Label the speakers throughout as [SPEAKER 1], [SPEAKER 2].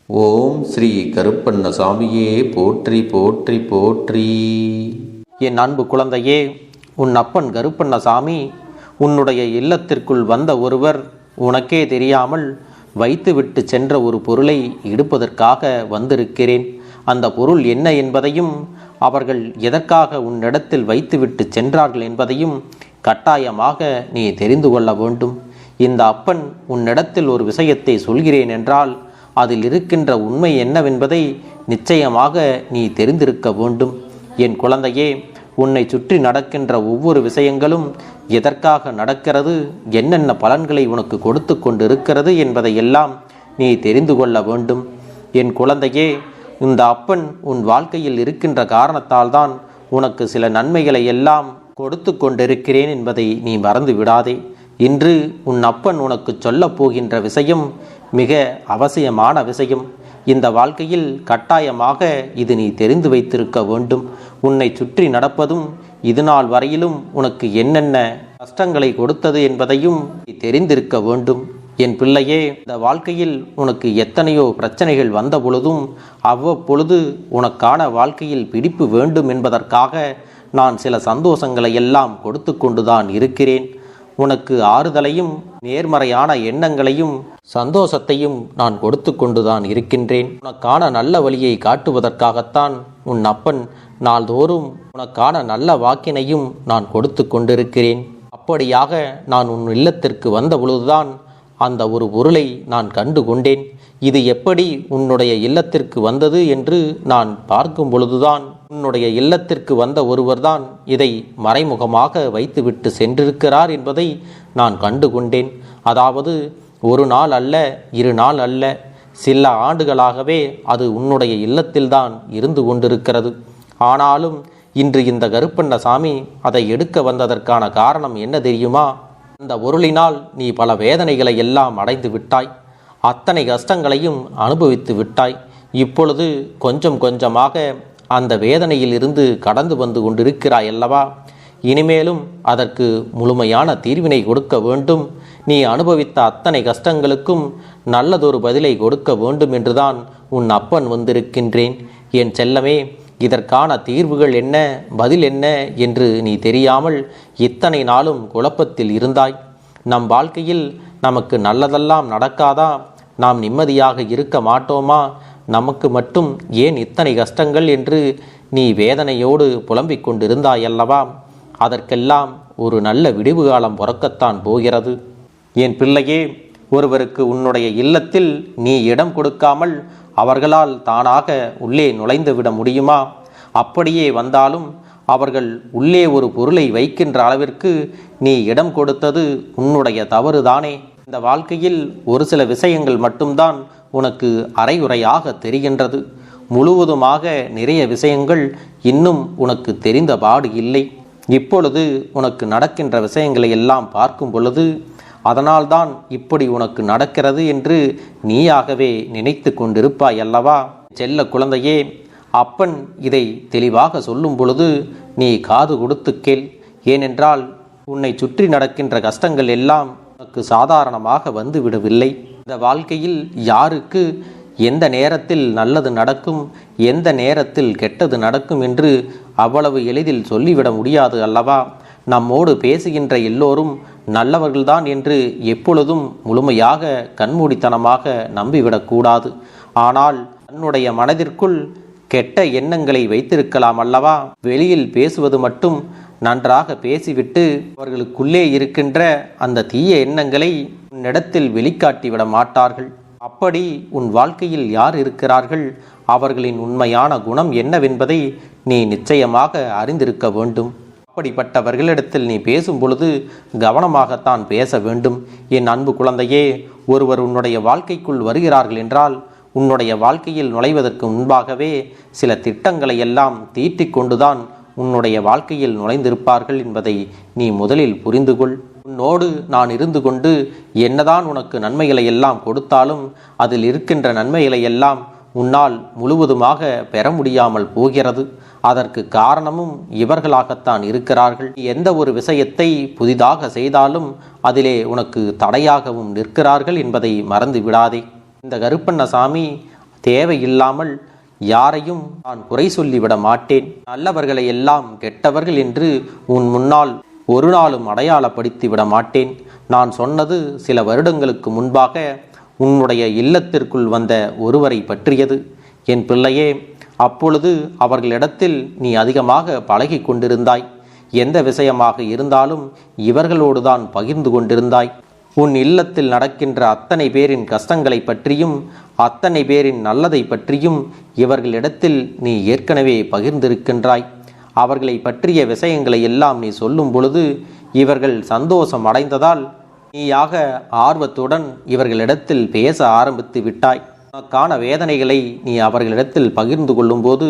[SPEAKER 1] ஓம் ஸ்ரீ கருப்பண்ணசாமியே போற்றி போற்றி போற்றி.
[SPEAKER 2] என் அன்பு குழந்தையே, உன் அப்பன் கருப்பண்ணசாமி உன்னுடைய இல்லத்திற்குள் வந்த ஒருவர் உனக்கே தெரியாமல் வைத்துவிட்டு சென்ற ஒரு பொருளை எடுப்பதற்காக வந்திருக்கிறேன். அந்த பொருள் என்ன என்பதையும் அவர்கள் எதற்காக உன்னிடத்தில் வைத்துவிட்டு சென்றார்கள் என்பதையும் கட்டாயமாக நீ தெரிந்து கொள்ள வேண்டும். இந்த அப்பன் உன்னிடத்தில் ஒரு விஷயத்தை சொல்கிறேன் என்றால் அதில் இருக்கின்ற உண்மை என்னவென்பதை நிச்சயமாக நீ தெரிந்திருக்க வேண்டும். என் குழந்தையே, உன்னை சுற்றி நடக்கின்ற ஒவ்வொரு விஷயங்களும் எதற்காக நடக்கிறது, என்னென்ன பலன்களை உனக்கு கொடுத்து கொண்டிருக்கிறது என்பதையெல்லாம் நீ தெரிந்து கொள்ள வேண்டும். என் குழந்தையே, இந்த அப்பன் உன் வாழ்க்கையில் இருக்கின்ற காரணத்தால் தான் உனக்கு சில நன்மைகளை எல்லாம் கொடுத்து கொண்டிருக்கிறேன் என்பதை நீ மறந்து விடாதே. இன்று உன் அப்பன் உனக்கு சொல்லப் போகின்ற விஷயம் மிக அவசியமான விஷயம். இந்த வாழ்க்கையில் கட்டாயமாக இது நீ தெரிந்து வைத்திருக்க வேண்டும். உன்னை சுற்றி நடப்பதும் இதுநாள் வரையிலும் உனக்கு என்னென்ன கஷ்டங்களை கொடுத்தது என்பதையும் நீ தெரிந்திருக்க வேண்டும். என் பிள்ளையே, இந்த வாழ்க்கையில் உனக்கு எத்தனையோ பிரச்சனைகள் வந்த பொழுதும் அவ்வப்பொழுது உனக்கான வாழ்க்கையில் பிடிப்பு வேண்டும் என்பதற்காக நான் சில சந்தோஷங்களை எல்லாம் கொடுத்து கொண்டுதான் இருக்கிறேன். உனக்கு ஆறுதலையும் நேர்மறையான எண்ணங்களையும் சந்தோஷத்தையும் நான் கொடுத்து கொண்டுதான் இருக்கின்றேன். உனக்கான நல்ல வழியை காட்டுவதற்காகத்தான் உன் அப்பன் நாள்தோறும் உனக்கான நல்ல வாக்கினையும் நான் கொடுத்து கொண்டிருக்கிறேன். அப்படியாக நான் உன் இல்லத்திற்கு வந்த பொழுதுதான் அந்த ஒரு பொருளை நான் கண்டு கொண்டேன். இது எப்படி உன்னுடைய இல்லத்திற்கு வந்தது என்று நான் பார்க்கும் பொழுதுதான் உன்னுடைய இல்லத்திற்கு வந்த ஒருவர்தான் இதை மறைமுகமாக வைத்துவிட்டு சென்றிருக்கிறார் என்பதை நான் கண்டு கொண்டேன். அதாவது ஒரு நாள் அல்ல, 2 நாள் அல்ல, சில ஆண்டுகளாகவே அது உன்னுடைய இல்லத்தில்தான் இருந்து கொண்டிருக்கிறது. ஆனாலும் இன்று இந்த கருப்பண்ணசாமி அதை எடுக்க வந்ததற்கான காரணம் என்ன தெரியுமா? அந்த பொருளினால் நீ பல வேதனைகளை எல்லாம் அடைந்து விட்டாய், அத்தனை கஷ்டங்களையும் அனுபவித்து விட்டாய். இப்பொழுது கொஞ்சம் கொஞ்சமாக அந்த வேதனையில் இருந்து கடந்து வந்து கொண்டிருக்கிறாய் அல்லவா? இனிமேலும் அதற்கு முழுமையான தீர்வினை கொடுக்க வேண்டும். நீ அனுபவித்த அத்தனை கஷ்டங்களுக்கும் நல்லதொரு பதிலை கொடுக்க வேண்டும் என்றுதான் உன் அப்பன் வந்திருக்கின்றேன். என் செல்லமே, இதற்கான தீர்வுகள் என்ன, பதில் என்ன என்று நீ தெரியாமல் இத்தனை நாளும் குழப்பத்தில் இருந்தாய். நம் வாழ்க்கையில் நமக்கு நல்லதெல்லாம் நடக்காதா? நாம் நிம்மதியாக இருக்க மாட்டோமா? நமக்கு மட்டும் ஏன் இத்தனை கஷ்டங்கள் என்று நீ வேதனையோடு புலம்பிக் கொண்டிருந்தாய் அல்லவா? அதற்கெல்லாம் ஒரு நல்ல விடிவு காலம் பிறக்கத்தான் போகிறது. என் பிள்ளையே, ஒருவருக்கு உன்னுடைய இல்லத்தில் நீ இடம் கொடுக்காமல் அவர்களால் தானாக உள்ளே நுழைந்து விட முடியுமா? அப்படியே வந்தாலும் அவர்கள் உள்ளே ஒரு பொருளை வைக்கின்ற அளவிற்கு நீ இடம் கொடுத்தது உன்னுடைய தவறுதானே. இந்த வாழ்க்கையில் ஒரு சில விஷயங்கள் மட்டும்தான் உனக்கு அரைகுறையாக தெரிகின்றது. முழுவதுமாக நிறைய விஷயங்கள் இன்னும் உனக்கு தெரிந்தபாடு இல்லை. இப்பொழுது உனக்கு நடக்கின்ற விஷயங்களை எல்லாம் பார்க்கும் பொழுது அதனால்தான் இப்படி உனக்கு நடக்கிறது என்று நீயாகவே நினைத்து கொண்டிருப்பாய் அல்லவா? செல்ல குழந்தையே, அப்பன் இதை தெளிவாக சொல்லும் பொழுது நீ காது கொடுத்து கேள். ஏனென்றால் உன்னை சுற்றி நடக்கின்ற கஷ்டங்கள் எல்லாம் உனக்கு சாதாரணமாக வந்து விடவில்லை. இந்த வாழ்க்கையில் யாருக்கு எந்த நேரத்தில் நல்லது நடக்கும், எந்த நேரத்தில் கெட்டது நடக்கும் என்று அவ்வளவு எளிதில் சொல்லிவிட முடியாது அல்லவா? நம்மோடு பேசுகின்ற எல்லோரும் நல்லவர்கள்தான் என்று எப்பொழுதும் முழுமையாக கண்மூடித்தனமாக நம்பிவிடக்கூடாது. ஆனால் தன்னுடைய மனதிற்குள் கெட்ட எண்ணங்களை வைத்திருக்கலாம் அல்லவா? வெளியில் பேசுவது மட்டும் நன்றாக பேசிவிட்டு அவர்களுக்குள்ளே இருக்கின்ற அந்த தீய எண்ணங்களை உன்னிடத்தில் வெளிக்காட்டிவிட மாட்டார்கள். அப்படி உன் வாழ்க்கையில் யார் இருக்கிறார்கள், அவர்களின் உண்மையான குணம் என்னவென்பதை நீ நிச்சயமாக அறிந்திருக்க வேண்டும். அப்படிப்பட்டவர்களிடத்தில் நீ பேசும் பொழுது கவனமாகத்தான் பேச வேண்டும். என் அன்பு குழந்தையே, ஒருவர் உன்னுடைய வாழ்க்கைக்குள் வருகிறார்கள் என்றால் உன்னுடைய வாழ்க்கையில் நுழைவதற்கு முன்பாகவே சில திட்டங்களை எல்லாம் தீட்டிக் கொண்டுதான் உன்னுடைய வாழ்க்கையில் நுழைந்திருப்பார்கள் என்பதை நீ முதலில் புரிந்து கொள். உன்னோடு நான் இருந்து கொண்டு என்னதான் உனக்கு நன்மைகளை எல்லாம் கொடுத்தாலும் அதில் இருக்கின்ற நன்மைகளை எல்லாம் உன்னால் முழுவதுமாக பெற முடியாமல் போகிறது. அதற்கு காரணமும் இவர்களாகத்தான் இருக்கிறார்கள். எந்த ஒரு விஷயத்தை புதிதாக செய்தாலும் அதிலே உனக்கு தடையாகவும் நிற்கிறார்கள் என்பதை மறந்து விடாதே. இந்த கருப்பண்ணசாமி தேவையில்லாமல் யாரையும் நான் குறை சொல்லிவிட மாட்டேன். நல்லவர்களை எல்லாம் கெட்டவர்கள் என்று உன் முன்னால் ஒரு நாளும் அடையாளப்படுத்தி விட மாட்டேன். நான் சொன்னது சில வருடங்களுக்கு முன்பாக உன்னுடைய இல்லத்திற்குள் வந்த ஒருவரை பற்றியது. என் பிள்ளையே, அப்பொழுது அவர்களிடத்தில் நீ அதிகமாக பழகி கொண்டிருந்தாய். எந்த விஷயமாக இருந்தாலும் இவர்களோடுதான் பகிர்ந்து கொண்டிருந்தாய். உன் இல்லத்தில் நடக்கின்ற அத்தனை பேரின் கஷ்டங்களை பற்றியும் அத்தனை பேரின் நல்லதை பற்றியும் இவர்களிடத்தில் நீ ஏற்கனவே பகிர்ந்திருக்கின்றாய். அவர்களை பற்றிய விஷயங்களை எல்லாம் நீ சொல்லும் பொழுது இவர்கள் சந்தோஷம் அடைந்ததால் நீயாக ஆர்வத்துடன் இவர்களிடத்தில் பேச ஆரம்பித்து விட்டாய். உனக்கான வேதனைகளை நீ அவர்களிடத்தில் பகிர்ந்து கொள்ளும்போது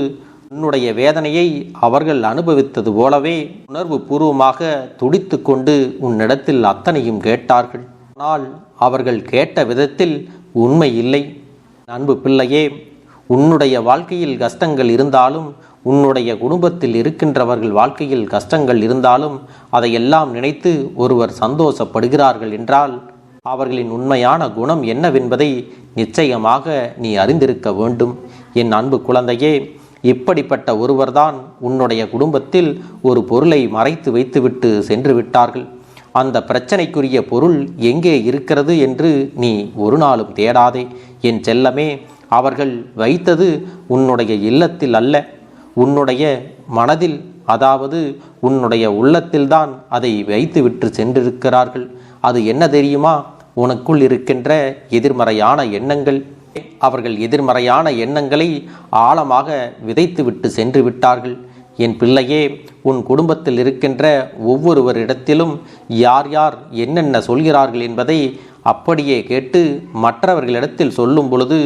[SPEAKER 2] உன்னுடைய வேதனையை அவர்கள் அனுபவித்தது போலவே உணர்வு பூர்வமாக துடித்து கொண்டு உன்னிடத்தில் அத்தனையும் கேட்டார்கள். ஆனால் அவர்கள் கேட்ட விதத்தில் உண்மை இல்லை. அன்பு பிள்ளையே, உன்னுடைய வாழ்க்கையில் கஷ்டங்கள் இருந்தாலும் உன்னுடைய குடும்பத்தில் இருக்கின்றவர்கள் வாழ்க்கையில் கஷ்டங்கள் இருந்தாலும் அதையெல்லாம் நினைத்து ஒருவர் சந்தோஷப்படுகிறார்கள் என்றால் அவர்களின் உண்மையான குணம் என்னவென்பதை நிச்சயமாக நீ அறிந்திருக்க வேண்டும். என் அன்பு குழந்தையே, இப்படிப்பட்ட ஒருவர்தான் உன்னுடைய குடும்பத்தில் ஒரு பொருளை மறைத்து வைத்துவிட்டு சென்று விட்டார்கள். அந்த பிரச்சனைக்குரிய பொருள் எங்கே இருக்கிறது என்று நீ ஒரு நாளும் தேடாதே என் செல்லமே. அவர்கள் வைத்தது உன்னுடைய இல்லத்தில் அல்ல, உன்னுடைய மனதில், அதாவது உன்னுடைய உள்ளத்தில்தான் அதை வைத்துவிட்டு சென்றிருக்கிறார்கள். அது என்ன தெரியுமா? உனக்குள் இருக்கின்ற எதிர்மறையான எண்ணங்கள். அவர்கள் எதிர்மறையான எண்ணங்களை ஆழமாக விதைத்துவிட்டு சென்று விட்டார்கள். என் பிள்ளையே, உன் குடும்பத்தில் இருக்கின்ற ஒவ்வொருவரிடத்திலும் யார் யார் என்னென்ன சொல்கிறார்கள் என்பதை அப்படியே கேட்டு மற்றவர்களிடத்தில் சொல்லும் பொழுது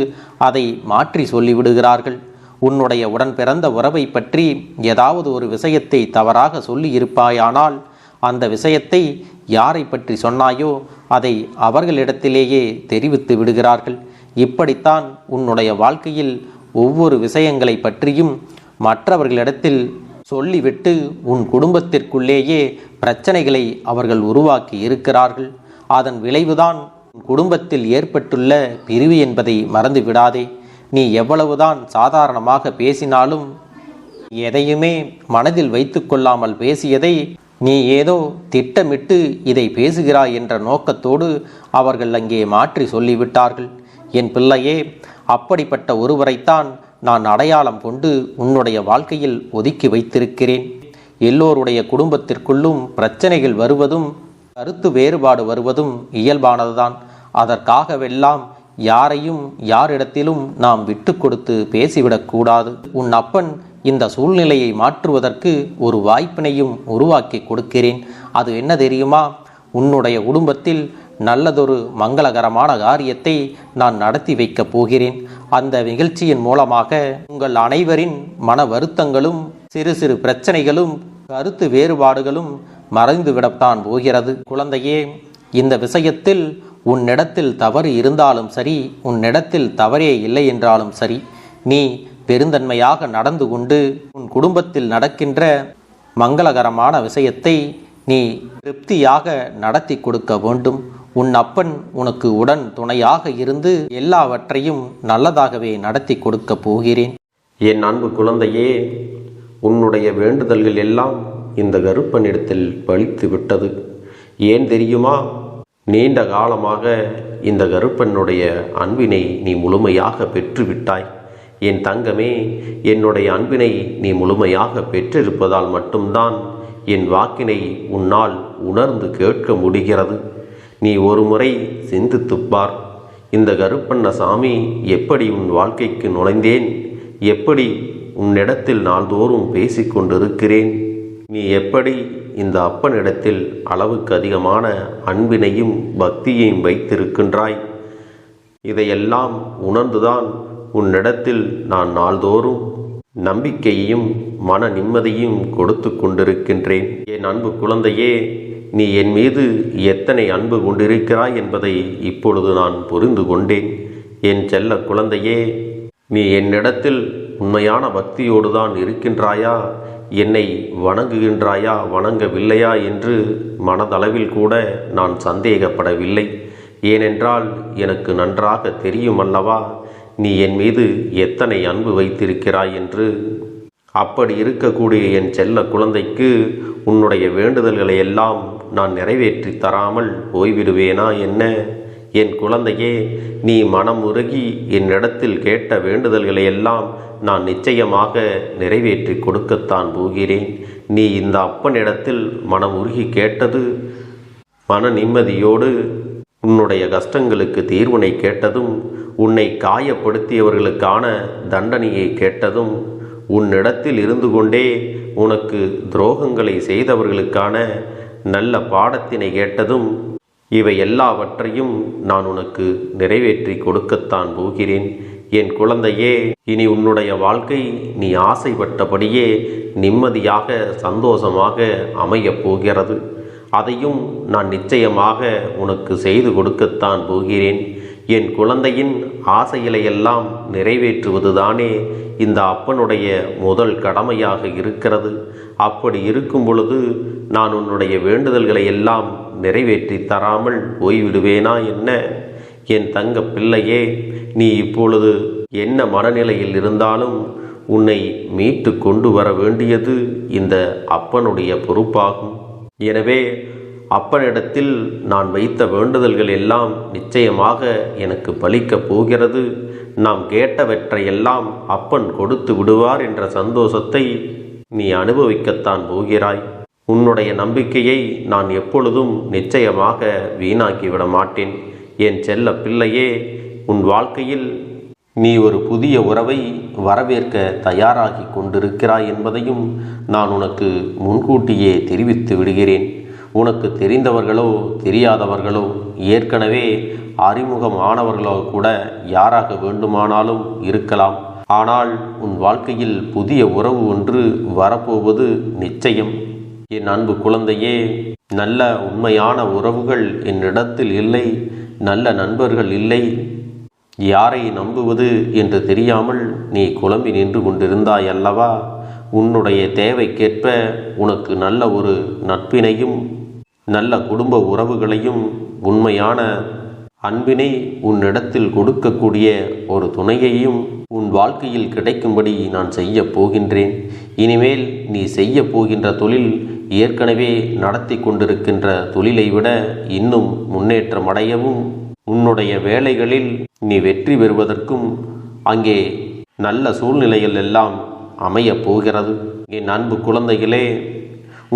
[SPEAKER 2] அதை மாற்றி சொல்லிவிடுகிறார்கள். உன்னுடைய உடன் பிறந்த உறவை பற்றி ஏதாவது ஒரு விஷயத்தை தவறாக சொல்லி இருப்பாயானால் அந்த விஷயத்தை யாரை பற்றி சொன்னாயோ அதை அவர்களிடத்திலேயே தெரிவித்து விடுகிறார்கள். இப்படித்தான் உன்னுடைய வாழ்க்கையில் ஒவ்வொரு விஷயங்களை பற்றியும் மற்றவர்களிடத்தில் சொல்லிவிட்டு உன் குடும்பத்திற்குள்ளேயே பிரச்சனைகளை அவர்கள் உருவாக்கி இருக்கிறார்கள். அதன் விளைவுதான் உன் குடும்பத்தில் ஏற்பட்டுள்ள பிரிவு என்பதை மறந்து விடாதே. நீ எவ்வளவுதான் சாதாரணமாக பேசினாலும் எதையுமே மனதில் வைத்து கொள்ளாமல் பேசியதை நீ ஏதோ திட்டமிட்டு இதை பேசுகிறாய் என்ற நோக்கத்தோடு அவர்கள் அங்கே மாற்றி சொல்லிவிட்டார்கள். என் பிள்ளையே, அப்படிப்பட்ட ஒருவரைத்தான் நான் அடையாளம் கொண்டு உன்னுடைய வாழ்க்கையில் ஒதுக்கி வைத்திருக்கிறேன். எல்லோருடைய குடும்பத்திற்குள்ளும் பிரச்சனைகள் வருவதும் கருத்து வேறுபாடு வருவதும் இயல்பானதுதான். அதற்காகவெல்லாம் யாரையும் யாரிடத்திலும் நாம் விட்டு கொடுத்து பேசிவிடக்கூடாது. உன் அப்பன் இந்த சூழ்நிலையை மாற்றுவதற்கு ஒரு வாய்ப்பினையும் உருவாக்கி கொடுக்கிறேன். அது என்ன தெரியுமா? உன்னுடைய குடும்பத்தில் நல்லதொரு மங்களகரமான காரியத்தை நான் நடத்தி வைக்கப் போகிறேன். அந்த நிகழ்ச்சியின் மூலமாக உங்கள் அனைவரின் மன வருத்தங்களும் சிறு சிறு பிரச்சனைகளும் கருத்து வேறுபாடுகளும் மறைந்துவிடத்தான் போகிறது. குழந்தையே, இந்த விஷயத்தில் உன்னிடத்தில் தவறு இருந்தாலும் சரி, உன்னிடத்தில் தவறே இல்லை என்றாலும் சரி, நீ பெருந்தன்மையாக நடந்து கொண்டு உன் குடும்பத்தில் நடக்கின்ற மங்களகரமான விஷயத்தை நீ திருப்தியாக நடத்தி கொடுக்க வேண்டும். உன் அப்பன் உனக்கு உடன் துணையாக இருந்து எல்லாவற்றையும் நல்லதாகவே நடத்தி கொடுக்க போகிறேன்.
[SPEAKER 1] என் அன்பு குழந்தையே, உன்னுடைய வேண்டுதல்கள் எல்லாம் இந்த கருப்பனிடத்தில் பலித்து விட்டது. ஏன் தெரியுமா? நீண்ட காலமாக இந்த கருப்பனுடைய அன்பினை நீ முழுமையாக பெற்றுவிட்டாய். என் தங்கமே, என்னுடைய அன்பினை நீ முழுமையாக பெற்றிருப்பதால் மட்டும்தான் என் வாக்கினை உன்னால் உணர்ந்து கேட்க முடிகிறது. நீ ஒரு முறை சிந்தித்துப்பார். இந்த கருப்பண்ணசாமி எப்படி உன் வாழ்க்கைக்கு நுழைந்தேன், எப்படி உன்னிடத்தில் நாள்தோறும் பேசிக்கொண்டிருக்கிறேன், நீ எப்படி இந்த அப்பனிடத்தில் அளவுக்கு அதிகமான அன்பினையும் பக்தியையும் வைத்திருக்கின்றாய். இதையெல்லாம் உணர்ந்துதான் உன்னிடத்தில் நான் நாள்தோறும் நம்பிக்கையையும் மன நிம்மதியும் கொடுத்து கொண்டிருக்கின்றேன். என் அன்பு குழந்தையே, நீ என் மீது எத்தனை அன்பு கொண்டிருக்கிறாய் என்பதை இப்பொழுது நான் புரிந்து கொண்டேன். என் செல்ல குழந்தையே, நீ என்னிடத்தில் உண்மையான பக்தியோடு தான் இருக்கின்றாயா, என்னை வணங்குகின்றாயா வணங்கவில்லையா என்று மனதளவில் கூட நான் சந்தேகப்படவில்லை. ஏனென்றால் எனக்கு நன்றாக தெரியும் அல்லவா, நீ என் மீது எத்தனை அன்பு வைத்திருக்கிறாய் என்று. அப்படி இருக்கக்கூடிய என் செல்ல குழந்தைக்கு உன்னுடைய வேண்டுதல்களை எல்லாம் நான் நிறைவேற்றி தராமல் போய்விடுவேனா என்ன? என் குழந்தையே, நீ மனம் உருகி என்னிடத்தில் கேட்ட வேண்டுதல்களை எல்லாம் நான் நிச்சயமாக நிறைவேற்றி கொடுக்கத்தான் போகிறேன். நீ இந்த அப்பனிடத்தில் மனம் உருகி கேட்டது, மன நிம்மதியோடு உன்னுடைய கஷ்டங்களுக்கு தீர்வினை கேட்டதும், உன்னை காயப்படுத்தியவர்களுக்கான தண்டனையை கேட்டதும், உன்னிடத்தில் இருந்து கொண்டே உனக்கு துரோகங்களை செய்தவர்களுக்கான நல்ல பாடத்தினை கேட்டதும், இவை எல்லாவற்றையும் நான் உனக்கு நிறைவேற்றி கொடுக்கத்தான் போகிறேன். என் குழந்தையே, இனி உன்னுடைய வாழ்க்கை நீ ஆசைப்பட்டபடியே நிம்மதியாக சந்தோஷமாக அமையப் போகிறது. அதையும் நான் நிச்சயமாக உனக்கு செய்து கொடுக்கத்தான் போகிறேன். என் குழந்தையின் ஆசைகளையெல்லாம் நிறைவேற்றுவதுதானே இந்த அப்பனுடைய முதல் கடமையாக இருக்கிறது. அப்படி இருக்கும் பொழுது நான் உன்னுடைய வேண்டுதல்களை எல்லாம் நிறைவேற்றி தராமல் போய்விடுவேனா என்ன? என் தங்க பிள்ளையே, நீ இப்பொழுது என்ன மனநிலையில் இருந்தாலும் உன்னை மீட்டு கொண்டு வர வேண்டியது இந்த அப்பனுடைய பொறுப்பாகும். எனவே அப்பனிடத்தில் நான் வைத்த வேண்டுதல்கள் எல்லாம் நிச்சயமாக எனக்கு பலிக்கப் போகிறது. நாம் கேட்டவற்றையெல்லாம் அப்பன் கொடுத்து விடுவார் என்ற சந்தோஷத்தை நீ அனுபவிக்கத்தான் போகிறாய். உன்னுடைய நம்பிக்கையை நான் எப்பொழுதும் நிச்சயமாக வீணாக்கிவிட மாட்டேன். என் செல்ல பிள்ளையே, உன் வாழ்க்கையில் நீ ஒரு புதிய உறவை வரவேற்க தயாராகி கொண்டிருக்கிறாய் என்பதையும் நான் உனக்கு முன்கூட்டியே தெரிவித்து விடுகிறேன். உனக்கு தெரிந்தவர்களோ தெரியாதவர்களோ, ஏற்கனவே அறிமுகமானவர்களோ கூட யாராக வேண்டுமானாலும் இருக்கலாம். ஆனால் உன் வாழ்க்கையில் புதிய உறவு ஒன்று வரப்போவது நிச்சயம். என் அன்பு குழந்தையே, நல்ல உண்மையான உறவுகள் என்னிடத்தில் இல்லை, நல்ல நண்பர்கள் இல்லை. யாரை நம்புவது என்று தெரியாமல் நீ குழம்பி நின்று கொண்டிருந்தாய் அல்லவா? உன்னுடைய தேவைக்கேற்ப உனக்கு நல்ல ஒரு நட்பினையும் நல்ல குடும்ப உறவுகளையும் உண்மையான அன்பினை உன்னிடத்தில் கொடுக்கக்கூடிய ஒரு துணையையும் உன் வாழ்க்கையில் கிடைக்கும்படி நான் செய்ய போகின்றேன். இனிமேல் நீ செய்ய போகின்ற தொழில் ஏற்கனவே நடத்தி கொண்டிருக்கின்ற தொழிலை விட இன்னும் முன்னேற்றமடையவும், உன்னுடைய வேலைகளில் நீ வெற்றி பெறுவதற்கும் அங்கே நல்ல சூழ்நிலைகள் எல்லாம் அமையப் போகிறது. என் அன்பு குழந்தைகளே,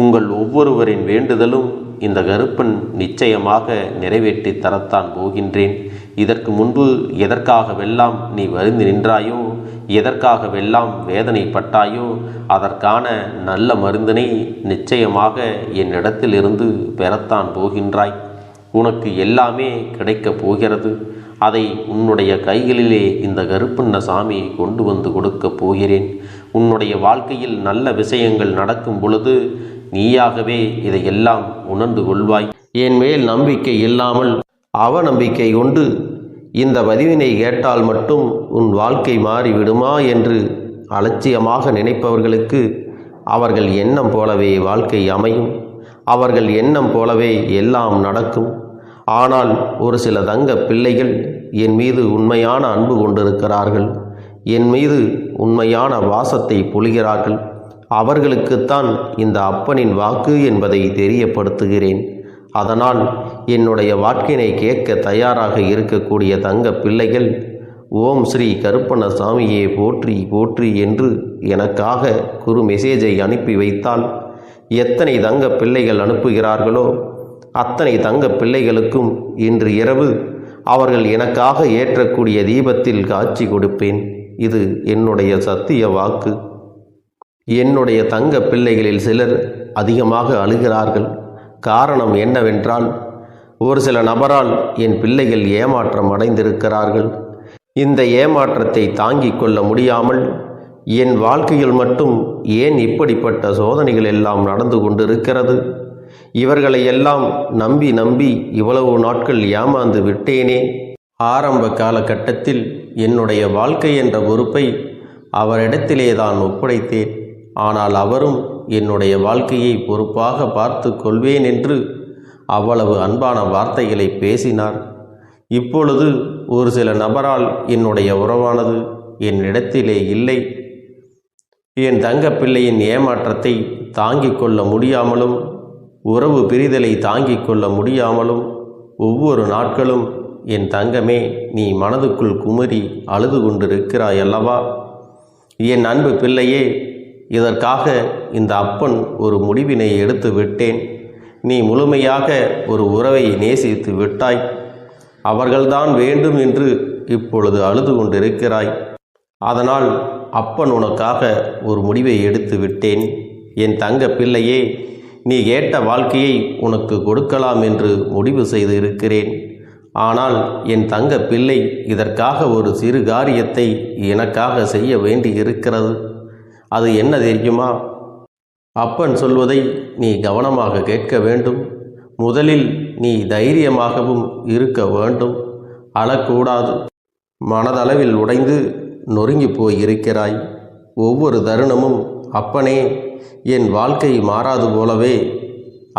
[SPEAKER 1] உங்கள் ஒவ்வொருவரின் வேண்டுதலும் இந்த கருப்பன் நிச்சயமாக நிறைவேற்றி தரத்தான் போகின்றேன். இதற்கு முன்பு எதற்காகவெல்லாம் நீ வருந்தி நின்றாயோ, எதற்காகவெல்லாம் வேதனைப்பட்டாயோ, அதற்கான நல்ல மருந்தினை நிச்சயமாக என்னிடத்திலிருந்து பெறத்தான் போகின்றாய். உனக்கு எல்லாமே கிடைக்கப் போகிறது. அதை உன்னுடைய கைகளிலே இந்த கருப்பண்ண சாமி கொண்டு வந்து கொடுக்கப் போகிறேன். உன்னுடைய வாழ்க்கையில் நல்ல விஷயங்கள் நடக்கும் பொழுது நீயாகவே இதையெல்லாம் உணர்ந்து கொள்வாய். என் மேல் நம்பிக்கை இல்லாமல் அவநம்பிக்கை கொண்டு இந்த பதிவினை கேட்டால் மட்டும் உன் வாழ்க்கை மாறிவிடுமா என்று அலட்சியமாக நினைப்பவர்களுக்கு அவர்கள் எண்ணம் போலவே வாழ்க்கை அமையும். அவர்கள் எண்ணம் போலவே எல்லாம் நடக்கும். ஆனால் ஒரு சில தங்க பிள்ளைகள் என் மீது உண்மையான அன்பு கொண்டிருக்கிறார்கள், என் மீது உண்மையான வாசத்தை பொழிகிறார்கள். அவர்களுக்குத்தான் இந்த அப்பனின் வாக்கு என்பதை தெரியப்படுத்துகிறேன். அதனால் என்னுடைய வாக்கினை கேட்க தயாராக இருக்கக்கூடிய தங்க பிள்ளைகள் ஓம் ஸ்ரீ கருப்பண்ண சாமியே போற்றி போற்றி என்று எனக்காக குறு மெசேஜை அனுப்பி வைத்தால் எத்தனை தங்க பிள்ளைகள் அனுப்புகிறார்களோ அத்தனை தங்க பிள்ளைகளுக்கும் இன்று இரவு அவர்கள் எனக்காக ஏற்றக்கூடிய தீபத்தில் காட்சி கொடுப்பேன். இது என்னுடைய சத்திய வாக்கு. என்னுடைய தங்க பிள்ளைகளில் சிலர் அதிகமாக அழுகிறார்கள். காரணம் என்னவென்றால், ஒரு சில நபரால் என் பிள்ளைகள் ஏமாற்றம் அடைந்திருக்கிறார்கள். இந்த ஏமாற்றத்தை தாங்கிக் கொள்ள முடியாமல் என் வாழ்க்கையில் மட்டும் ஏன் இப்படிப்பட்ட சோதனைகள் எல்லாம் நடந்து கொண்டிருக்கிறது? இவர்களை எல்லாம் நம்பி நம்பி இவ்வளவு நாட்கள் ஏமாந்து விட்டேனே. ஆரம்ப காலகட்டத்தில் என்னுடைய வாழ்க்கை என்ற பொறுப்பை அவரிடத்திலே தான் ஒப்படைத்தேன். ஆனால் அவரும் என்னுடைய வாழ்க்கையை பொறுப்பாக பார்த்து கொள்வேன் என்று அவ்வளவு அன்பான வார்த்தைகளை பேசினார். இப்பொழுது ஒரு சில நபரால் என்னுடைய உறவானது என்னிடத்திலே இல்லை. என் தங்க பிள்ளையின் ஏமாற்றத்தை தாங்கிக் கொள்ள முடியாமலும் உறவு பிரிதலை தாங்கிக் கொள்ள முடியாமலும் ஒவ்வொரு நாட்களும் என் தங்கமே நீ மனதுக்குள் குமரி அழுது கொண்டிருக்கிறாய் அல்லவா? என் அன்பு பிள்ளையே, இதற்காக இந்த அப்பன் ஒரு முடிவினை எடுத்து விட்டேன். நீ முழுமையாக ஒரு உறவை நேசித்து விட்டாய். அவர்கள்தான் வேண்டும் என்று இப்பொழுது அழுது கொண்டிருக்கிறாய். அதனால் அப்பன் உனக்காக ஒரு முடிவை எடுத்து விட்டேன். என் தங்க பிள்ளையே, நீ கேட்ட வாழ்க்கையை உனக்கு கொடுக்கலாம் என்று முடிவு செய்து இருக்கிறேன். ஆனால் என் தங்க பிள்ளை, இதற்காக ஒரு சிறு காரியத்தை எனக்காக செய்ய வேண்டி இருக்கிறது. அது என்ன தெரியுமா? அப்பன் சொல்வதை நீ கவனமாக கேட்க வேண்டும். முதலில் நீ தைரியமாகவும் இருக்க வேண்டும். அழக்கூடாது. மனதளவில் உடைந்து நொறுங்கி போய் இருக்கிறாய். ஒவ்வொரு தருணமும் அப்பனே என் வாழ்க்கை மாறாது போலவே,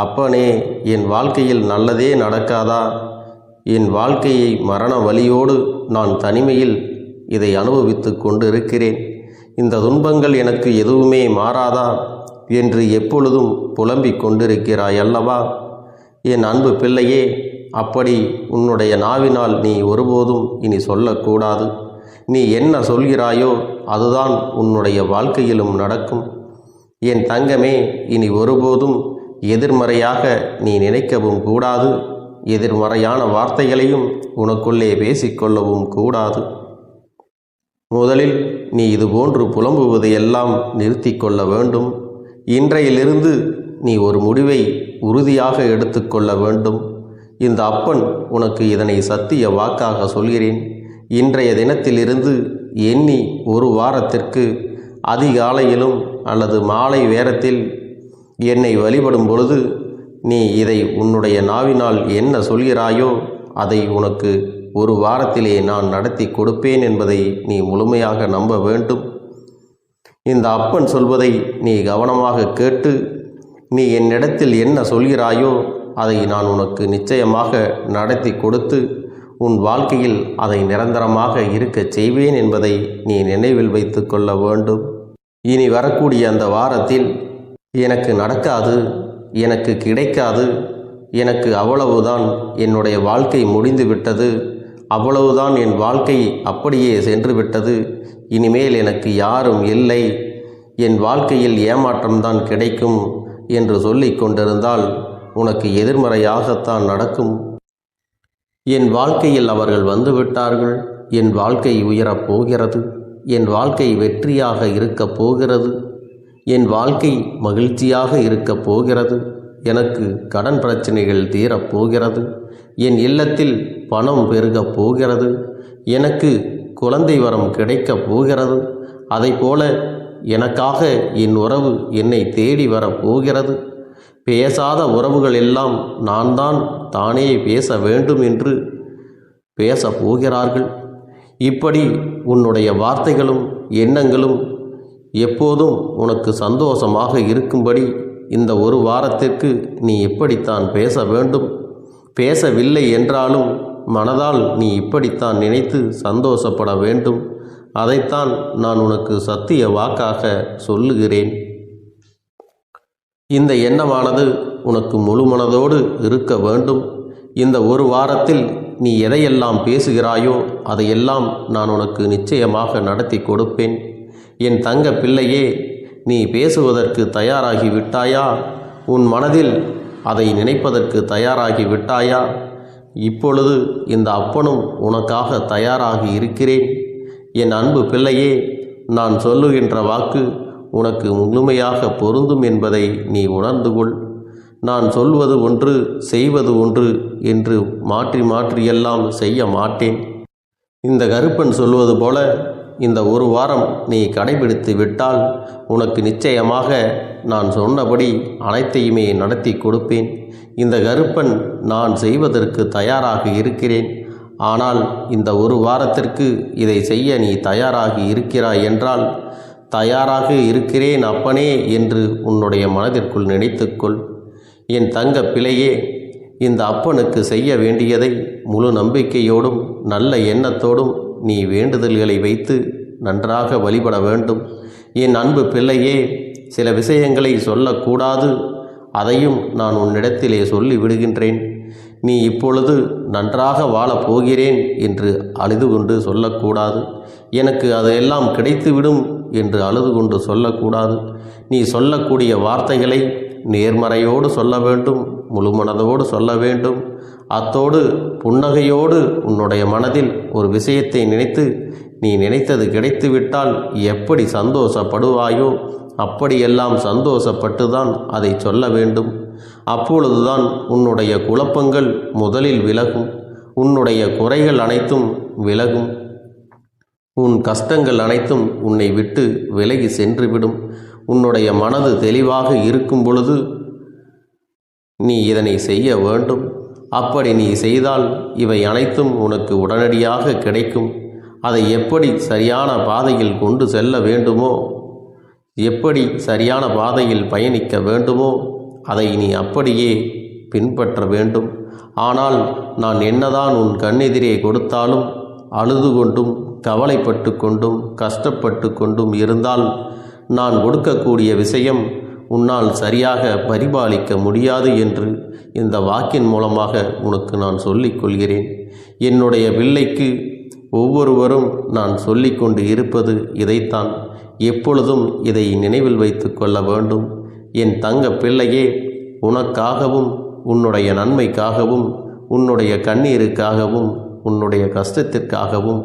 [SPEAKER 1] அப்பனே என் வாழ்க்கையில் நல்லதே நடக்காதா, என் வாழ்க்கையை மரண வலியோடு நான் தனிமையில் இதை அனுபவித்து கொண்டு இருக்கிறேன். இந்த துன்பங்கள் எனக்கு எதுவுமே மாறாதா என்று எப்பொழுதும் புலம்பிக் கொண்டிருக்கிறாய் அல்லவா? என் அன்பு பிள்ளையே, அப்படி உன்னுடைய நாவினால் நீ ஒருபோதும் இனி சொல்லக்கூடாது. நீ என்ன சொல்கிறாயோ அதுதான் உன்னுடைய வாழ்க்கையிலும் நடக்கும். என் தங்கமே, இனி ஒருபோதும் எதிர்மறையாக நீ நினைக்கவும் கூடாது. எதிர்மறையான வார்த்தைகளையும் உனக்குள்ளே பேசிக்கொள்ளவும் கூடாது. முதலில் நீ இதுபோன்று புலம்புவதையெல்லாம் நிறுத்தி கொள்ள வேண்டும். இன்றையிலிருந்து நீ ஒரு முடிவை உறுதியாக எடுத்துக்கொள்ள வேண்டும். இந்த அப்பன் உனக்கு இதனை சத்திய வாக்காக சொல்கிறேன். இன்றைய தினத்திலிருந்து எண்ணி ஒரு வாரத்திற்கு அதிகாலையிலும் அல்லது மாலை நேரத்தில் என்னை வழிபடும் பொழுது நீ இதை உன்னுடைய நாவினால் என்ன சொல்கிறாயோ அதை உனக்கு ஒரு வாரத்திலே நான் நடத்தி கொடுப்பேன் என்பதை நீ முழுமையாக நம்ப வேண்டும். இந்த அப்பன் சொல்வதை நீ கவனமாக கேட்டு நீ என்னிடத்தில் என்ன சொல்கிறாயோ அதை நான் உனக்கு நிச்சயமாக நடத்தி கொடுத்து உன் வாழ்க்கையில் அதை நிரந்தரமாக இருக்கச் செய்வேன் என்பதை நீ நினைவில் வைத்து கொள்ள வேண்டும். இனி வரக்கூடிய அந்த வாரத்தில் எனக்கு நடக்காது, எனக்கு கிடைக்காது, எனக்கு அவ்வளவுதான், என்னுடைய வாழ்க்கை முடிந்து விட்டது, அவ்வளவுதான், என் வாழ்க்கை அப்படியே சென்று விட்டது, இனிமேல் எனக்கு யாரும் இல்லை, என் வாழ்க்கையில் ஏமாற்றம்தான் கிடைக்கும் என்று சொல்லிக் கொண்டிருந்தால் உனக்கு எதிர்மறையாகத்தான் நடக்கும். என் வாழ்க்கையில் அவர்கள் வந்துவிட்டார்கள், என் வாழ்க்கை உயரப் போகிறது, என் வாழ்க்கை வெற்றியாக இருக்கப் போகிறது, என் வாழ்க்கை மகிழ்ச்சியாக இருக்கப் போகிறது, எனக்கு கடன் பிரச்சனைகள் தீரப்போகிறது, என் இல்லத்தில் பணம் பெருகப் போகிறது, எனக்கு குழந்தை வரம் கிடைக்கப் போகிறது, அதைப்போல எனக்காக என் உறவு என்னை தேடி வரப்போகிறது, பேசாத உறவுகள் எல்லாம் நான் தான் தானே பேச வேண்டும் என்று பேசப் போகிறார்கள். இப்படி உன்னுடைய வார்த்தைகளும் எண்ணங்களும் எப்போதும் உனக்கு சந்தோஷமாக இருக்கும்படி இந்த ஒரு வாரத்திற்கு நீ இப்படித்தான் பேச வேண்டும். பேசவில்லை என்றாலும் மனதால் நீ இப்படித்தான் நினைத்து சந்தோஷப்பட வேண்டும். அதைத்தான் நான் உனக்கு சத்திய வாக்காக சொல்லுகிறேன். இந்த எண்ணமானது உனக்கு முழு மனதோடு இருக்க வேண்டும். இந்த ஒரு வாரத்தில் நீ எதையெல்லாம் பேசுகிறாயோ அதையெல்லாம் நான் உனக்கு நிச்சயமாக நடத்தி கொடுப்பேன். என் தங்க பிள்ளையே, நீ பேசுவதற்கு தயாராகி விட்டாயா? உன் மனதில் அதை நினைப்பதற்கு தயாராகி விட்டாயா? இப்பொழுது இந்த அப்பனும் உனக்காக தயாராகி இருக்கிறேன். என் அன்பு பிள்ளையே, நான் சொல்லுகின்ற வாக்கு உனக்கு முழுமையாக பொருந்தும் என்பதை நீ உணர்ந்து கொள். நான் சொல்வது ஒன்று செய்வது ஒன்று என்று மாற்றி மாற்றியெல்லாம் செய்ய மாட்டேன். இந்த கருப்பன் சொல்வது போல இந்த ஒரு வாரம் நீ கடைபிடித்து விட்டால் உனக்கு நிச்சயமாக நான் சொன்னபடி அனைத்தையுமே நடத்தி கொடுப்பேன். இந்த கருப்பன் நான் செய்வதற்கு தயாராக இருக்கிறேன். ஆனால் இந்த ஒரு வாரத்திற்கு இதை செய்ய நீ தயாராகி இருக்கிறாய் என்றால், தயாராக இருக்கிறேன் அப்பனே என்று உன்னுடைய மனதிற்குள் நினைத்துக்கொள். என் தங்க பிள்ளையே, இந்த அப்பனுக்கு செய்ய வேண்டியதை முழு நம்பிக்கையோடும் நல்ல எண்ணத்தோடும் நீ வேண்டுதல்களை வைத்து நன்றாக வழிபட வேண்டும். என் அன்பு பிள்ளையே, சில விஷயங்களை சொல்லக்கூடாது, அதையும் நான் உன்னிடத்திலே சொல்லி விடுகின்றேன். நீ இப்பொழுது நன்றாக வாழப் போகிறேன் என்று அழுது கொண்டு சொல்லக்கூடாது. எனக்கு அதையெல்லாம் கிடைத்துவிடும் என்று அழுது கொண்டு சொல்லக்கூடாது. நீ சொல்லக்கூடிய வார்த்தைகளை நேர்மறையோடு சொல்ல வேண்டும், முழு மனதோடு சொல்ல வேண்டும். அத்தோடு புன்னகையோடு உன்னுடைய மனதில் ஒரு விஷயத்தை நினைத்து நீ நினைத்தது கிடைத்துவிட்டால் எப்படி சந்தோஷப்படுவாயோ அப்படியெல்லாம் சந்தோஷப்பட்டுதான் அதை சொல்ல வேண்டும். அப்பொழுதுதான் உன்னுடைய குழப்பங்கள் முதலில் விலகும், உன்னுடைய குறைகள் அனைத்தும் விலகும், உன் கஷ்டங்கள் அனைத்தும் உன்னை விட்டு விலகி சென்றுவிடும். உன்னுடைய மனது தெளிவாக இருக்கும் பொழுது நீ இதனை செய்ய வேண்டும். அப்படி நீ செய்தால் இவை அனைத்தும் உனக்கு உடனடியாக கிடைக்கும். அதை எப்படி சரியான பாதையில் கொண்டு செல்ல வேண்டுமோ, எப்படி சரியான பாதையில் பயணிக்க வேண்டுமோ அதை நீ அப்படியே பின்பற்ற வேண்டும். ஆனால் நான் என்னதான் உன் கண்ணெதிரே கொடுத்தாலும் அழுது கொண்டும் கவலைப்பட்டு கொண்டும் கஷ்டப்பட்டு கொண்டும் இருந்தால் நான் கொடுக்கக்கூடிய விஷயம் உன்னால் சரியாக பரிபாலிக்க முடியாது என்று இந்த வாக்கின் மூலமாக உனக்கு நான் சொல்லிக் கொள்கிறேன். என்னுடைய பிள்ளைக்கு ஒவ்வொருவரும் நான் சொல்லிக்கொண்டு இருப்பது இதைத்தான். எப்பொழுதும் இதை நினைவில் வைத்து கொள்ள வேண்டும். என் தங்க பிள்ளையே, உனக்காகவும் உன்னுடைய நன்மைக்காகவும் உன்னுடைய கண்ணீருக்காகவும் உன்னுடைய கஷ்டத்திற்காகவும்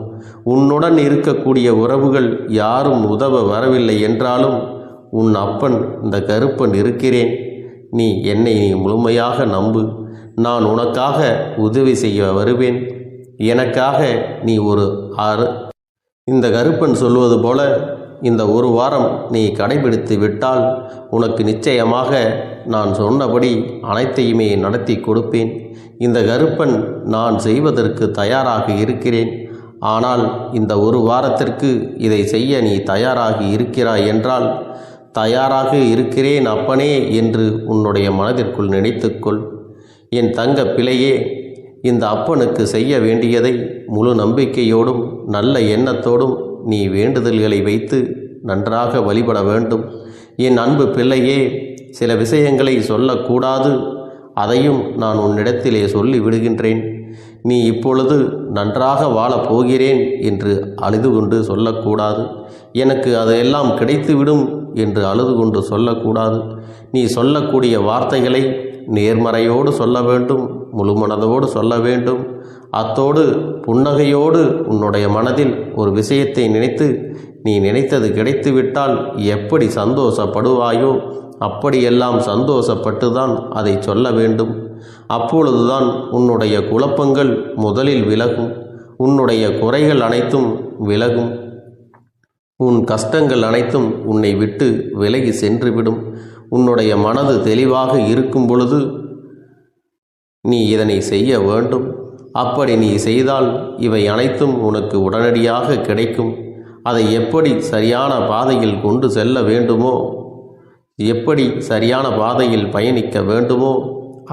[SPEAKER 1] உன்னுடன் இருக்கக்கூடிய உறவுகள் யாரும் உதவ வரவில்லை என்றாலும் உன் அப்பன் இந்த கருப்பன் இருக்கிறேன். நீ என்னை முழுமையாக நம்பு. நான் உனக்காக உதவி செய்ய வருவேன். எனக்காக நீ இந்த கருப்பன் சொல்வது போல இந்த ஒரு வாரம் நீ கடைபிடித்து விட்டால் உனக்கு நிச்சயமாக நான் சொன்னபடி அனைத்தையுமே நடத்தி கொடுப்பேன். இந்த கருப்பன் நான் செய்வதற்கு தயாராக இருக்கிறேன். ஆனால் இந்த ஒரு வாரத்திற்கு இதை செய்ய நீ தயாராகி இருக்கிறாய் என்றால், தயாராக இருக்கிறேன் அப்பனே என்று உன்னுடைய மனதிற்குள் நினைத்துக்கொள். என் தங்க பிள்ளையே, இந்த அப்பனுக்கு செய்ய வேண்டியதை முழு நம்பிக்கையோடும் நல்ல எண்ணத்தோடும் நீ வேண்டுதல்களை வைத்து நன்றாக வழிபட வேண்டும். என் அன்பு பிள்ளையே, சில விஷயங்களை சொல்லக்கூடாது, அதையும் நான் உன்னிடத்திலே சொல்லி விடுகின்றேன். நீ இப்பொழுது நன்றாக வாழப் போகிறேன் என்று அழுது கொண்டு சொல்லக்கூடாது. எனக்கு அதையெல்லாம் கிடைத்துவிடும் என்று அழுது கொண்டு சொல்லக்கூடாது. நீ சொல்லக்கூடிய வார்த்தைகளை நேர்மறையோடு சொல்ல வேண்டும், முழு மனதோடு சொல்ல வேண்டும். அத்தோடு புன்னகையோடு உன்னுடைய மனதில் ஒரு விஷயத்தை நினைத்து நீ நினைத்தது கிடைத்துவிட்டால் எப்படி சந்தோஷப்படுவாயோ அப்படியெல்லாம் சந்தோஷப்பட்டுதான் அதை சொல்ல வேண்டும். அப்பொழுதுதான் உன்னுடைய குழப்பங்கள் முதலில் விலகும், உன்னுடைய குறைகள் அனைத்தும் விலகும், உன் கஷ்டங்கள் அனைத்தும் உன்னை விட்டு விலகி சென்றுவிடும். உன்னுடைய மனது தெளிவாக இருக்கும் பொழுது நீ இதனை செய்ய வேண்டும். அப்படி நீ செய்தால் இவை அனைத்தும் உனக்கு உடனடியாக கிடைக்கும். அதை எப்படி சரியான பாதையில் கொண்டு செல்ல வேண்டுமோ, எப்படி சரியான பாதையில் பயணிக்க வேண்டுமோ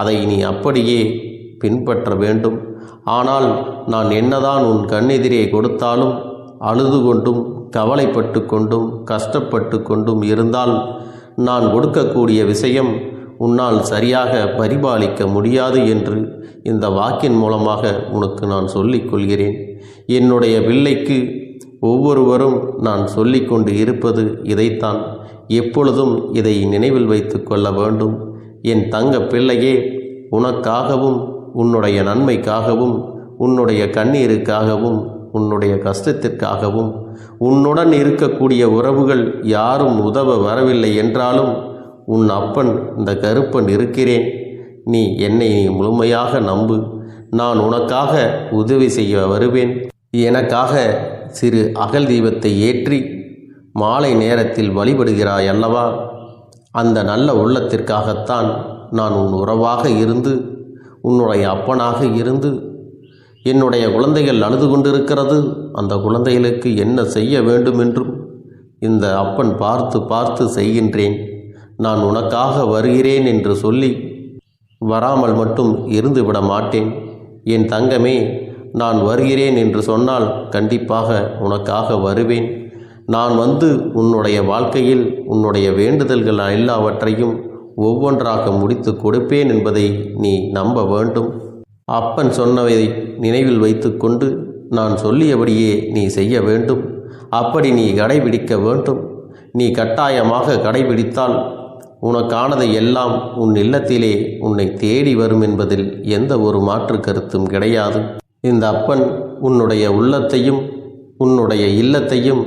[SPEAKER 1] அதை நீ அப்படியே பின்பற்ற வேண்டும். ஆனால் நான் என்னதான் உன் கண்ணெதிரே கொடுத்தாலும் அழுது கொண்டும் கவலைப்பட்டு கொண்டும் கஷ்டப்பட்டு கொண்டும் இருந்தால் நான் கொடுக்கக்கூடிய விஷயம் உன்னால் சரியாக பரிபாலிக்க முடியாது என்று இந்த வாக்கின் மூலமாக உனக்கு நான் சொல்லிக் கொள்கிறேன். என்னுடைய பிள்ளைக்கு ஒவ்வொருவரும் நான் சொல்லிக்கொண்டு இருப்பது இதைத்தான். எப்பொழுதும் இதை நினைவில் வைத்து கொள்ள வேண்டும். என் தங்க பிள்ளையே, உனக்காகவும் உன்னுடைய நன்மைக்காகவும் உன்னுடைய கண்ணீருக்காகவும் உன்னுடைய கஷ்டத்திற்காகவும் உன்னுடன் இருக்கக்கூடிய உறவுகள் யாரும் உதவ வரவில்லை என்றாலும் உன் அப்பன் இந்த கருப்பன் இருக்கிறேன். நீ என்னை முழுமையாக நம்பு. நான் உனக்காக உதவி செய்ய வருவேன். எனக்காக சிறு அகல் தீபத்தை ஏற்றி மாலை நேரத்தில் வழிபடுகிறாய் அல்லவா? அந்த நல்ல உள்ளத்திற்காகத்தான் நான் உன் உறவாக இருந்து உன்னுடைய அப்பனாக இருந்து என்னுடைய குழந்தைகள் அழுது கொண்டிருக்கிறது, அந்த குழந்தைகளுக்கு என்ன செய்ய வேண்டும் என்றும் இந்த அப்பன் பார்த்து பார்த்து செய்கின்றேன். நான் உனக்காக வருகிறேன் என்று சொல்லி வராமல் மட்டும் இருந்துவிட மாட்டேன். என் தங்கமே, நான் வருகிறேன் என்று சொன்னால் கண்டிப்பாக உனக்காக வருவேன். நான் வந்து உன்னுடைய வாழ்க்கையில் உன்னுடைய வேண்டுதல்கள் எல்லாவற்றையும் ஒவ்வொன்றாக முடித்து கொடுப்பேன் என்பதை நீ நம்ப வேண்டும். அப்பன் சொன்னதை நினைவில் வைத்துக்கொண்டு நான் சொல்லியபடியே நீ செய்ய வேண்டும். அப்படி நீ கடைபிடிக்க வேண்டும். நீ கட்டாயமாக கடைபிடித்தால் உனக்கானதை எல்லாம் உன் இல்லத்திலே உன்னை தேடி வரும் என்பதில் எந்த ஒரு மாற்று கருத்தும் கிடையாது. இந்த அப்பன் உன்னுடைய உள்ளத்தையும் உன்னுடைய இல்லத்தையும்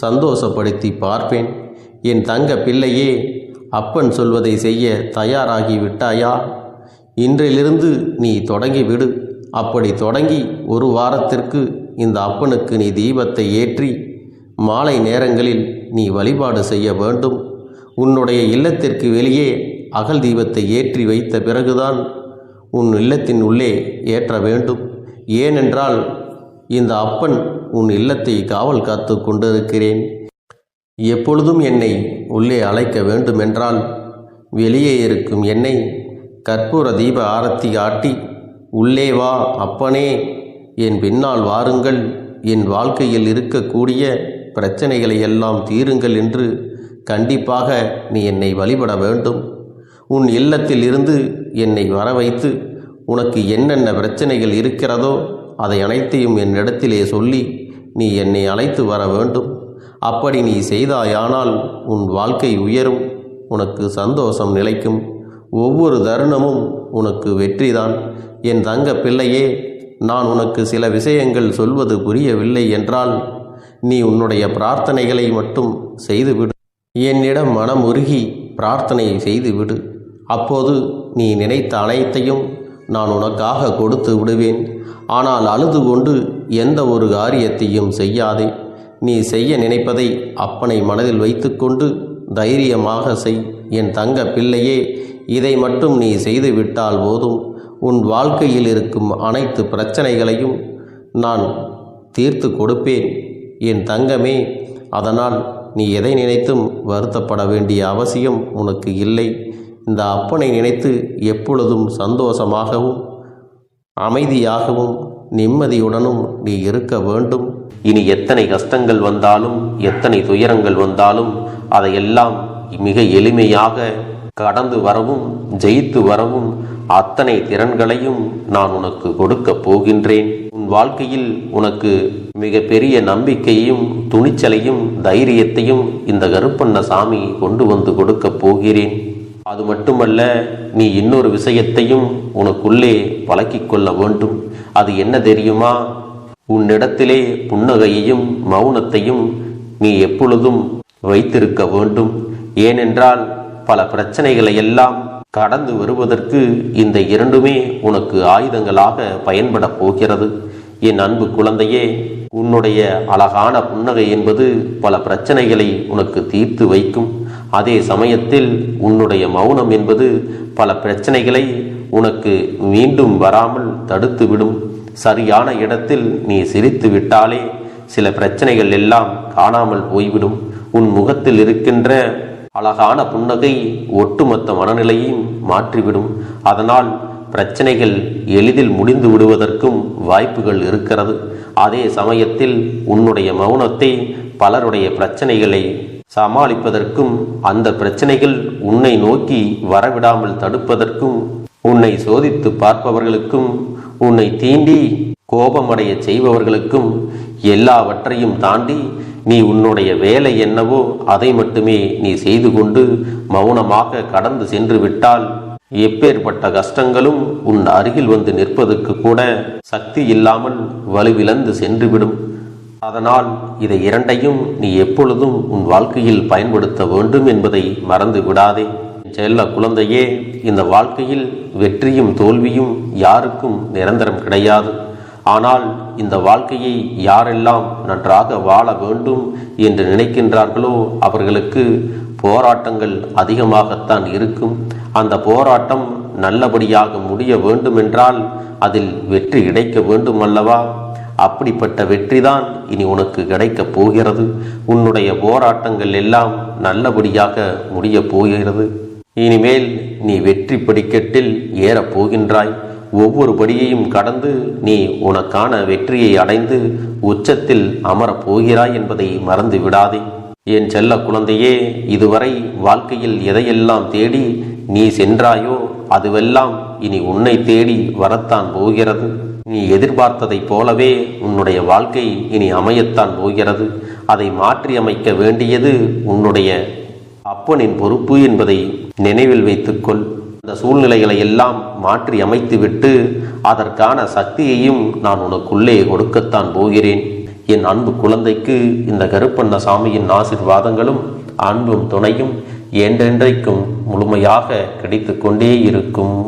[SPEAKER 1] சந்தோஷப்படுத்தி பார்ப்பேன். என் தங்க பிள்ளையே, அப்பன் சொல்வதை செய்ய தயாராகி விட்டாயா? இன்றிலிருந்து நீ தொடங்கிவிடு. அப்படி தொடங்கி ஒரு வாரத்திற்கு இந்த அப்பனுக்கு நீ தீபத்தை ஏற்றி மாலை நேரங்களில் நீ வழிபாடு செய்ய வேண்டும். உன்னுடைய இல்லத்திற்கு வெளியே அகல் தீபத்தை ஏற்றி வைத்த பிறகுதான் உன் இல்லத்தின் உள்ளே ஏற்ற வேண்டும். ஏனென்றால் இந்த அப்பன் உன் இல்லத்தை காவல் காத்து கொண்டிருக்கிறேன். எப்பொழுதும் என்னை உள்ளே அழைக்க வேண்டுமென்றால் வெளியே இருக்கும் என்னை கற்பூர தீப ஆரத்தி காட்டி உள்ளே வா அப்பனே, என் பின்னால் வாருங்கள், என் வாழ்க்கையில் இருக்கக்கூடிய பிரச்சனைகளை எல்லாம் தீருங்கள் என்று கண்டிப்பாக நீ என்னை வழிபட வேண்டும். உன் இல்லத்தில் இருந்து என்னை வர வைத்து உனக்கு என்னென்ன பிரச்சனைகள் இருக்கிறதோ அதை அனைத்தையும் என்னிடத்திலே சொல்லி நீ என்னை அழைத்து வர வேண்டும். அப்படி நீ செய்தாயானால் உன் வாழ்க்கை உயரும், உனக்கு சந்தோஷம் நிலைக்கும், ஒவ்வொரு தருணமும் உனக்கு வெற்றிதான். என் தங்க பிள்ளையே, நான் உனக்கு சில விஷயங்கள் சொல்வது புரியவில்லை என்றால் நீ உன்னுடைய பிரார்த்தனைகளை மட்டும் செய்துவிடு. என்னிடம் மனமுருகி பிரார்த்தனை செய்துவிடு. அப்போது நீ நினைத்த அனைத்தையும் நான் உனக்காக கொடுத்து விடுவேன். ஆனால் அழுது கொண்டு எந்த ஒரு காரியத்தையும் செய்யாதே. நீ செய்ய நினைப்பதை அப்பனை மனதில் வைத்துக்கொண்டு தைரியமாக செய். என் தங்க பிள்ளையே, இதை மட்டும் நீ செய்துவிட்டால் போதும். உன் வாழ்க்கையில் இருக்கும் அனைத்து பிரச்சனைகளையும் நான் தீர்த்து கொடுப்பேன் என் தங்கமே. அதனால் நீ எதை நினைத்தும் வருத்தப்பட வேண்டிய அவசியம் உனக்கு இல்லை. இந்த அப்பனை நினைத்து எப்பொழுதும் சந்தோஷமாகவும் அமைதியாகவும் நிம்மதியுடனும் நீ இருக்க வேண்டும். இனி எத்தனை கஷ்டங்கள் வந்தாலும் எத்தனை துயரங்கள் வந்தாலும் அதையெல்லாம் மிக எளிமையாக கடந்து வரவும் ஜெயித்து வரவும் அத்தனை திறன்களையும் நான் உனக்கு கொடுக்க போகின்றேன். உன் வாழ்க்கையில் உனக்கு மிக பெரிய நம்பிக்கையையும் துணிச்சலையும் தைரியத்தையும் இந்த கருப்பண்ணசாமி கொண்டு வந்து கொடுக்க போகிறேன். அது மட்டுமல்ல, நீ இன்னொரு விஷயத்தையும் உனக்குள்ளே பழக்கிக் கொள்ள வேண்டும். அது என்ன தெரியுமா? உன்னிடத்திலே புன்னகையையும் மௌனத்தையும் நீ எப்பொழுதும் வைத்திருக்க வேண்டும். ஏனென்றால் பல பிரச்சனைகளை எல்லாம் கடந்து வருவதற்கு இந்த இரண்டுமே உனக்கு ஆயுதங்களாக பயன்பட போகிறது. என் அன்பு குழந்தையே, உன்னுடைய அழகான புன்னகை என்பது பல பிரச்சனைகளை உனக்கு தீர்த்து வைக்கும். அதே சமயத்தில் உன்னுடைய மௌனம் என்பது பல பிரச்சனைகளை உனக்கு மீண்டும் வராமல் தடுத்துவிடும். சரியான இடத்தில் நீ சிரித்து விட்டாலே சில பிரச்சனைகள் எல்லாம் காணாமல் போய்விடும். உன் முகத்தில் இருக்கின்ற அழகான புன்னகை ஒட்டுமொத்த மனநிலையும் மாற்றிவிடும். அதனால் பிரச்சனைகள் எளிதில் முடிந்து விடுவதற்கும் வாய்ப்புகள் இருக்கிறது. அதே சமயத்தில் உன்னுடைய மௌனத்தை பலருடைய பிரச்சனைகளை சமாளிப்பதற்கும் அந்த பிரச்சனைகள் உன்னை நோக்கி வரவிடாமல் தடுப்பதற்கும் உன்னை சோதித்து பார்ப்பவர்களுக்கும் உன்னை தீண்டி கோபமடைய செய்பவர்களுக்கும் எல்லாவற்றையும் தாண்டி நீ உன்னுடைய வேலை என்னவோ அதை மட்டுமே நீ செய்து கொண்டு மௌனமாக கடந்து சென்று விட்டால் எப்பேற்பட்ட கஷ்டங்களும் உன் அருகில் வந்து நிற்பதற்கு கூட சக்தி இல்லாமல் வலுவிழந்து சென்றுவிடும். அதனால் இதை இரண்டையும் நீ எப்பொழுதும் உன் வாழ்க்கையில் பயன்படுத்த வேண்டும் என்பதை மறந்து விடாதே. செல்ல குழந்தையே, இந்த வாழ்க்கையில் வெற்றியும் தோல்வியும் யாருக்கும் நிரந்தரம் கிடையாது. ஆனால் இந்த வாழ்க்கையை யாரெல்லாம் நன்றாக வாழ வேண்டும் என்று நினைக்கின்றார்களோ அவர்களுக்கு போராட்டங்கள் அதிகமாகத்தான் இருக்கும். அந்த போராட்டம் நல்லபடியாக முடிய வேண்டுமென்றால் அதில் வெற்றி கிடைக்க வேண்டும் அல்லவா? அப்படிப்பட்ட வெற்றிதான் இனி உனக்கு கிடைக்கப் போகிறது. உன்னுடைய போராட்டங்கள் எல்லாம் நல்லபடியாக முடிய போகிறது. இனிமேல் நீ வெற்றி படிக்கட்டில் ஏறப் போகின்றாய். ஒவ்வொரு படியையும் கடந்து நீ உனக்கான வெற்றியை அடைந்து உச்சத்தில் அமரப் போகிறாய் என்பதை மறந்து விடாதே. என் செல்ல குழந்தையே, இதுவரை வாழ்க்கையில் எதையெல்லாம் தேடி நீ சென்றாயோ அதுவெல்லாம் இனி உன்னை தேடி வரத்தான் போகிறது. நீ எதிர்பார்த்ததைப் போலவே உன்னுடைய வாழ்க்கை இனி அமையத்தான் போகிறது. அதை மாற்றி அமைக்க வேண்டியது உன்னுடைய அப்பனின் பொறுப்பு என்பதை நினைவில் வைத்துக்கொள். அந்த சூழ்நிலைகளை எல்லாம் மாற்றி அமைத்துவிட்டு அதற்கான சக்தியையும் நான் உனக்குள்ளே கொடுக்கத்தான் போகிறேன். என் அன்பு குழந்தைக்கு இந்த கருப்பண்ணசாமியின் ஆசீர்வாதங்களும் அன்பும் துணையும் என்றென்றைக்கும் முழுமையாக கிடைத்து கொண்டே இருக்கும்.